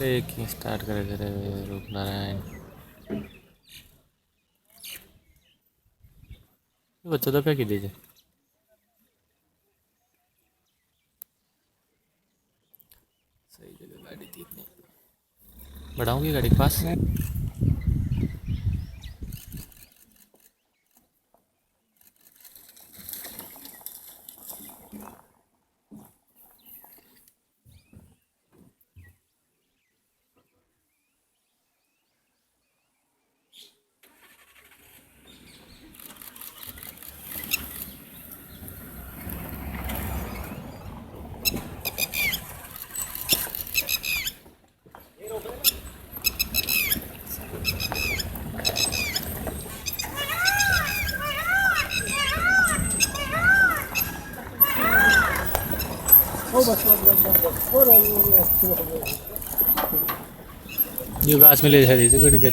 Trekking start करे थे रूपनारायण। बच्चों तो फेंकी दीजिए। सही जगह गाड़ी थी इतनी। बढ़ाऊंगी गाड़ी के पास। ये घास में ले जा रही थी गाड़ी के।